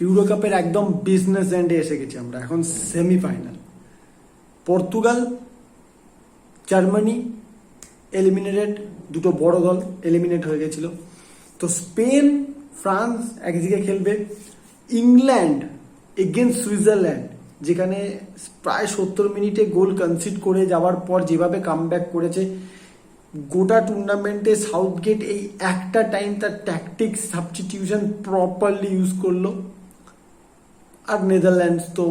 Euro কাপের একদম business এন্ডে এসে গেছি আমরা, এখন সেমিফাইনাল। পর্তুগাল, জার্মানি এলিমিনেটেড, দুটো বড় দল এলিমিনেট হয়ে গেছিল। তো স্পেন, ফ্রান্স একদিকে খেলবে, ইংল্যান্ড এগেনস্ট সুইজারল্যান্ড, যেখানে প্রায় 70 মিনিটে গোল কনসিড করে যাওয়ার পর যেভাবে কামব্যাক করেছে গোটা টুর্নামেন্টে, সাউথগেট এই একটা টাইম তার ট্যাকটিক্স সাবস্টিটিউশন প্রপারলি ইউজ করলো। আর নেদারল্যান্ডস তো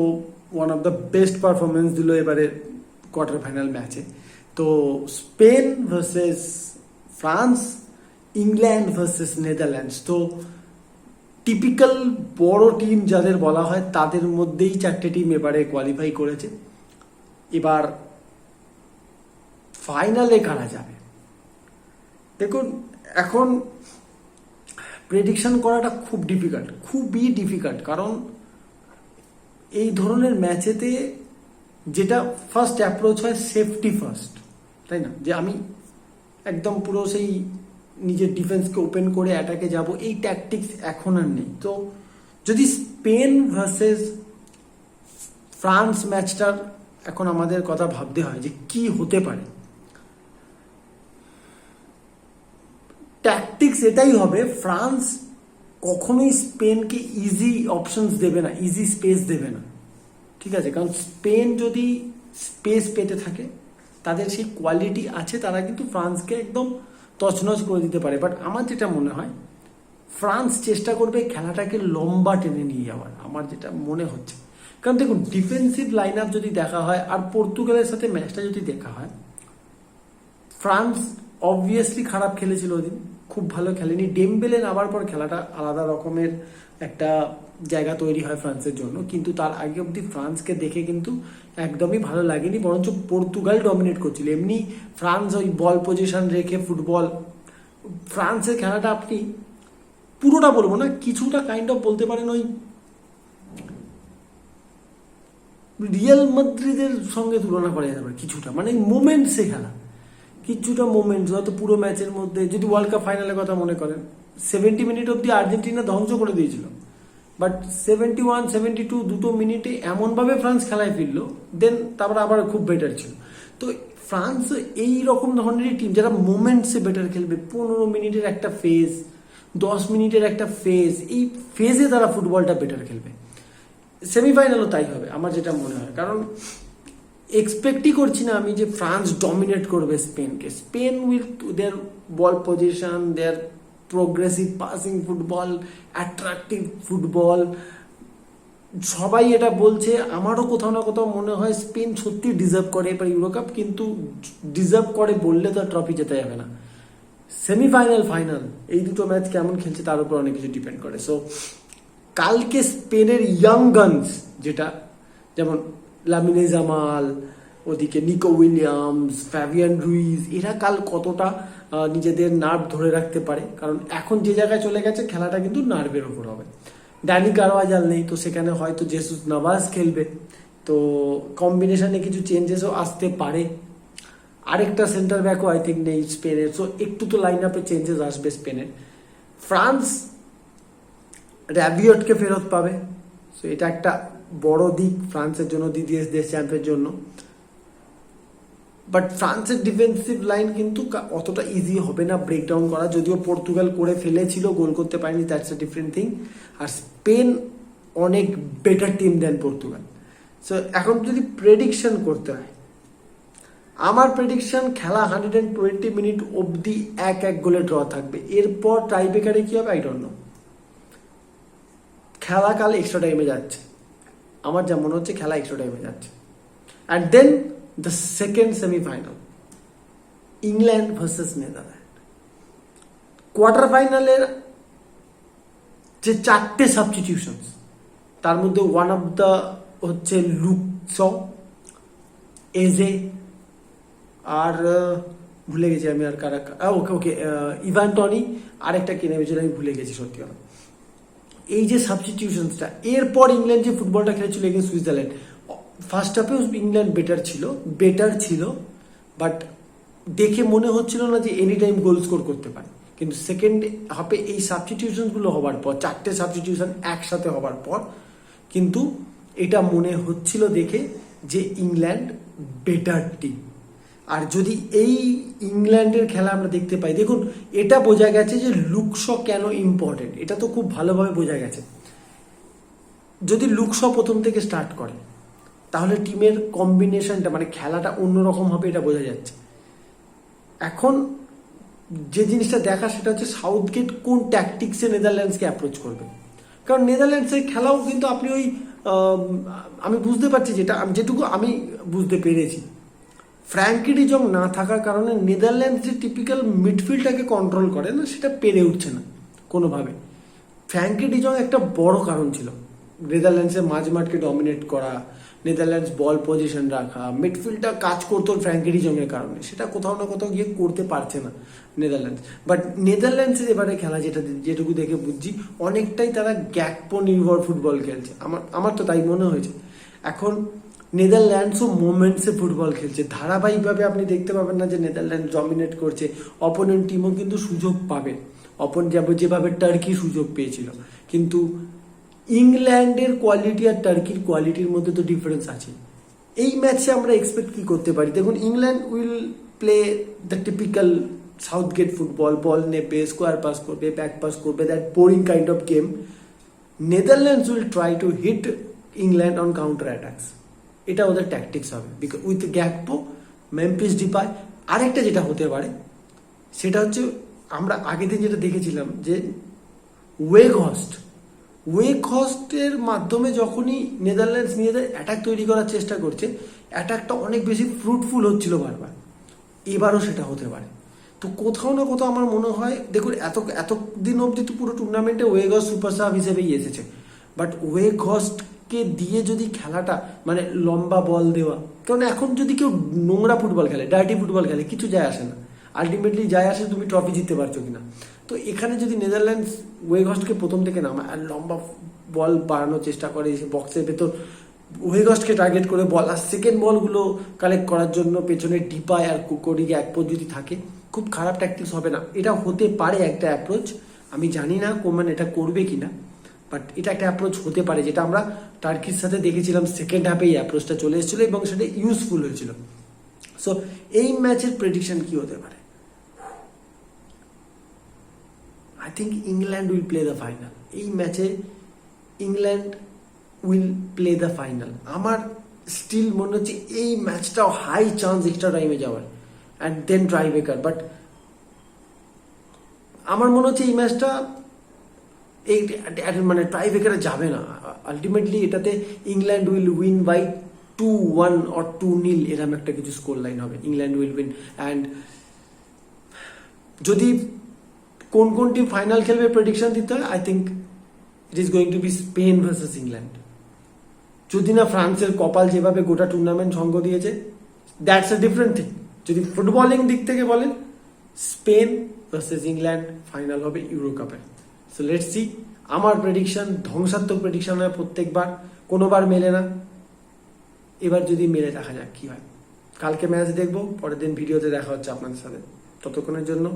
one of the best performance দিল এবারে কোয়ার্টার ফাইনাল ম্যাচে। তো Spain versus France, England versus Netherlands, তো টিপিক্যাল বড় টিম যাদের বলা হয় তাদের মধ্যেই চারটে টিম এবারে কোয়ালিফাই করেছে। এবার ফাইনালে কারা যাবে দেখুন, এখন প্রেডিকশন করাটা খুব ডিফিকাল্ট, খুবই ডিফিকাল্ট, কারণ এই ধরনের ম্যাচেতে যেটা ফার্স্ট অ্যাপ্রোচ হয় সেফটি ফার্স্ট, তাই না? যে আমি একদম পুরো সেই নিজের ডিফেন্সকে ওপেন করে অ্যাটাকে যাব, এই ট্যাকটিক্স এখন আর নেই। তো যদি স্পেন ভার্সেস ফ্রান্স ম্যাচটার এখন আমাদের কথা ভাবতে হয় যে কি হতে পারে, ট্যাকটিক্স এটাই হবে, ফ্রান্স কখনোই স্পেনকে ইজি অপশনস দেবে না, ইজি স্পেস দেবে না, ঠিক আছে? কারণ স্পেন যদি স্পেস পেতে থাকে, তাদের সেই কোয়ালিটি আছে, তারা কিন্তু ফ্রান্সকে একদম তছনছ করে দিতে পারে। বাট আমার যেটা মনে হয় ফ্রান্স চেষ্টা করবে খেলাটাকে লম্বা টেনে নিয়ে যাওয়ার, আমার যেটা মনে হচ্ছে। কারণ দেখুন, ডিফেন্সিভ লাইন আপ যদি দেখা হয় আর পর্তুগালের সাথে ম্যাচটা যদি দেখা হয়, ফ্রান্স অবভিয়াসলি খারাপ খেলেছিল ওদিন, খুব ভালো খেলেনি। ডেমবেলে নামার পর খেলাটা আলাদা রকমের একটা জায়গা তৈরি হয় ফ্রান্সের জন্য, কিন্তু তার আগে অবধি ফ্রান্সকে দেখে কিন্তু একদমই ভালো লাগেনি, বরঞ্চ পর্তুগাল ডমিনেট করছিল। এমনি ফ্রান্স ওই বল পজিশন রেখে ফুটবল, ফ্রান্সের খেলাটা আপনি পুরোটা বলবো না, কিছুটা কাইন্ড অফ বলতে পারেন ওই রিয়াল মাদ্রিদের সঙ্গে তুলনা করা যেতে পারে কিছুটা, মানে মোমেন্টসে খেলা, কিছুটা মোমেন্টস। হয়তো পুরো ম্যাচের মধ্যে যদি ওয়ার্ল্ড কাপ ফাইনালের কথা মনে করেন, 70 মিনিট অব্দি আর্জেন্টিনা ধ্বংস করে দিয়েছিল, বাট 71, 72 দুটো মিনিটে এমনভাবে ফ্রান্স খেলায় ফিরলো, দেন তারপর আবার খুব বেটার ছিল। তো ফ্রান্স এই রকম ধরনেরই টিম যারা মোমেন্টসে বেটার খেলবে, 15 মিনিটের একটা ফেজ, 10 মিনিটের একটা ফেজ, এই ফেজে তারা ফুটবলটা বেটার খেলবে। সেমিফাইনালও তাই হবে আমার যেটা মনে হয়, কারণ এক্সপেক্টই করছি না আমি যে ফ্রান্স ডমিনেট করবে স্পেনকে। Spain with their ball possession, their progressive passing football, attractive football, সবাই এটা বলছে। আমারও কোথাও না কোথাও মনে হয় স্পেন সত্যি ডিজার্ভ করে এবার ইউরো কাপ, কিন্তু ডিজার্ভ করে বললে তো ট্রফি যেতে যাবে না। সেমিফাইনাল, ফাইনাল, এই দুটো ম্যাচ কেমন খেলছে তার উপর অনেক কিছু ডিপেন্ড করে। সো কালকে স্পেনের ইয়াং গানস, যেটা যেমন লামিনে জামাল, ওদিকে নিকো উইলিয়ামস, ফ্যাবিয়ান রুইজ, এরা কাল কতটা নিজেদের নার্ভ ধরে রাখতে পারে, কারণ এখন যে জায়গায় চলে গেছে খেলাটা কিন্তু নার্ভের ওপর হবে। ড্যানি কারওয়াজাল নেই, তো সেখানে হয়তো জেসুস নাভাস খেলবে, তো কম্বিনেশনে কিছু চেঞ্জেসও আসতে পারে। আরেকটা সেন্টার ব্যাকও আই থিঙ্ক নেই স্পেনের, সো একটু তো লাইন আপে চেঞ্জেস আসবে স্পেনের। ফ্রান্স র্যাবিয়টকে ফেরত পাবে, সো এটা একটা বড় দিক ফ্রান্সের জন্য, দ্বিতীয় দেশ চ্যাম্পের জন্য। বাট ফ্রান্সের ডিফেন্সিভ লাইন কিন্তু অতটা ইজি হবে না ব্রেকডাউন করা, যদিও পর্তুগাল করে ফেলেছিল, গোল করতে পারেনি, দ্যাটস এ ডিফারেন্ট থিং। আর স্পেন অনেক better team than Portugal. So এখন যদি প্রেডিকশন করতে হয়, আমার প্রেডিকশন খেলা 120 মিনিট অবধি 1-1 গোলে ড্র থাকবে। এরপর টাইব্রেকারে কি হবে আই ডোন্ট নো। খেলা কাল এক্সট্রা টাইমে যাচ্ছে, আমার যা মনে হচ্ছে খেলা এক্সট্রা টাইমে যাচ্ছে। And then the second semifinal, England versus Netherland. Quarter ফাইনালের যে 4টে সাবস্টিটিউশন, তার মধ্যে ওয়ান অফ দ্য হচ্ছে লুক শ, এজে, আর ভুলে গেছি আমি আর কারা, ওকে ইভান টনি, আরেকটা কিনে ভেবেছিল আমি ভুলে গেছি সত্যি কথা। এই যে সাবস্টিটিউশনসটা, এরপর ইংল্যান্ড যে ফুটবলটা খেলেছিল এগেন্স্ট সুইজারল্যান্ড, ফার্স্ট হাফেও ইংল্যান্ড বেটার ছিল, বাট দেখে মনে হচ্ছিল না যে এনি টাইম গোল স্কোর করতে পারে। কিন্তু সেকেন্ড হাফে এই সাবস্টিটিউশনগুলো হওয়ার পর, 4টে সাবস্টিটিউশন একসাথে হওয়ার পর কিন্তু এটা মনে হচ্ছিল দেখে যে ইংল্যান্ড বেটার টিম। আর যদি এই ইংল্যান্ডের খেলা আমরা দেখতে পাই, দেখুন এটা বোঝা গেছে যে লুকস কেন ইম্পর্টেন্ট, এটা তো খুব ভালোভাবে বোঝা গেছে। যদি লুকস প্রথম থেকে স্টার্ট করে তাহলে টিমের কম্বিনেশনটা মানে খেলাটা অন্যরকম হবে, এটা বোঝা যাচ্ছে। এখন যে জিনিসটা দেখা সেটা হচ্ছে সাউথগেট কোন ট্যাকটিক্সে নেদারল্যান্ডসকে অ্যাপ্রোচ করবে। কারণ নেদারল্যান্ডসের খেলাও কিন্তু আপনি ওই আমি বুঝতে পারছি, যেটুকু আমি বুঝতে পেরেছি, ফ্র্যাঙ্কি ডিজং না থাকার কারণে নেদারল্যান্ডস যে টিপিক্যাল মিডফিল্ডটাকে কন্ট্রোল করে না, সেটা পেরে উঠছে না কোনোভাবে। ফ্র্যাঙ্কি ডিজং একটা বড় কারণ ছিল নেদারল্যান্ডসের মাঝমাঠকে ডমিনেট করা, নেদারল্যান্ডস বল পজিশন রাখা, মিডফিল্ডটা কাজ করতো ফ্র্যাঙ্কি ডিজংয়ের কারণে, সেটা কোথাও না কোথাও গিয়ে করতে পারছে না নেদারল্যান্ডস। বাট নেদারল্যান্ডসের এবারে খেলা যেটুকু দেখে বুঝছি, অনেকটাই তারা গ্যাকপো নির্ভর ফুটবল খেলছে, আমার তো তাই মনে হয়েছে। এখন নেদারল্যান্ডসও মোমেন্টসে ফুটবল খেলছে, ধারাবাহিকভাবে আপনি দেখতে পাবেন না যে নেদারল্যান্ড ডমিনেট করছে, অপোনেন্ট টিমও কিন্তু সুযোগ পাবে, যেভাবে টার্কি সুযোগ পেয়েছিল। কিন্তু ইংল্যান্ডের কোয়ালিটি আর টার্কির কোয়ালিটির মধ্যে তো ডিফারেন্স আছে। এই ম্যাচে আমরা এক্সপেক্ট কি করতে পারি? দেখুন, England will play the typical Southgate football, ball নেবে, স্কোয়ার পাস করবে, ব্যাক পাস করবে, that boring kind of game. Netherlands will try to hit England on counter attacks, এটা ওদের ট্যাকটিক্স হবে because with Gakpo, Memphis Depay. আরেকটা যেটা হতে পারে সেটা হচ্ছে, আমরা আগের দিন যেটা দেখেছিলাম যে ওয়েঘস্টের মাধ্যমে যখনই নেদারল্যান্ডস নিজেদের অ্যাটাক তৈরি করার চেষ্টা করছে, অ্যাটাকটা অনেক বেশি ফ্রুটফুল হচ্ছিল বারবার, এবারও সেটা হতে পারে। তো কোথাও না কোথাও আমার মনে হয়, দেখুন এতদিন অবধি তো পুরো টুর্নামেন্টে ওয়েঘস্ট সুপার সাব হিসেবেই এসেছে, বাট ওয়েঘস্টকে দিয়ে যদি খেলাটা মানে লম্বা বল দেওয়া, কারণ এখন যদি কেউ নোংরা ফুটবল খেলে, ডার্টি ফুটবল খেলে, কিছু যায় আসে না, আলটিমেটলি যায় আসে তুমি ট্রফি জিততে পারছো কিনা। তো এখানে যদি নেদারল্যান্ডস ওয়েঘস্টকে প্রথম থেকে নামায় আর লম্বা বল বাড়ানোর চেষ্টা করে, বক্সের ভেতর ওয়েঘস্টকে টার্গেট করে বল আর সেকেন্ড বলগুলো কালেক্ট করার জন্য পেছনে ডিপাই আর কুকোরিকে এক পদ্ধতি থাকে, খুব খারাপ ট্যাকটিক্স হবে না। এটা হতে পারে একটা অ্যাপ্রোচ, আমি জানি না কোমান এটা করবে কিনা, বাট এটা একটা অ্যাপ্রোচ হতে পারে, যেটা আমরা টার্কির সাথে দেখেছিলাম সেকেন্ড হাফে এই অ্যাপ্রোচটা চলে এসেছিল এবং সেটা ইউজফুল হয়েছিল। সো এই ম্যাচের প্রেডিকশন কি হতে পারে? I think England will play the final. এই ম্যাচে England will play the final. আমার স্টিল মনে হচ্ছে এই ম্যাচটাও হাই চান্স এক্সট্রা টাইমে যাওয়ার অ্যান্ড দেন ট্রাইব্রেকার, বাট আমার মনে হচ্ছে এই ম্যাচটা এই মানে ট্রাইব্রেকারে যাবে না। আলটিমেটলি এটাতে England will win by 2-1 or 2-0 এরকম একটা কিছু স্কোর লাইন হবে, ইংল্যান্ড উইল উইন। অ্যান্ড যদি কোন টিম ফাইনাল খেলবে প্রেডিকশন দিতে হয়, I think it is going to be Spain versus England. যদি না ফ্রান্সের কপাল যেভাবে গোটা টুর্নামেন্ট সঙ্গ দিয়েছে, দ্যাটস এ ডিফারেন্ট থিং। যদি ফুটবলিং দিক থেকে বলেন, স্পেন ভার্সেস ইংল্যান্ড ফাইনাল হবে ইউরো কাপের। So let's see. আমার প্রেডিকশন ধ্বংসাত্মক প্রেডিকশন হয় প্রত্যেকবার, কোনোবার মেলে না, এবার যদি মেলে দেখা যাক কি হয়। কালকে ম্যাচ দেখবো, পরের দিন ভিডিওতে দেখা হচ্ছে আপনাদের সাথে। ততক্ষণের জন্য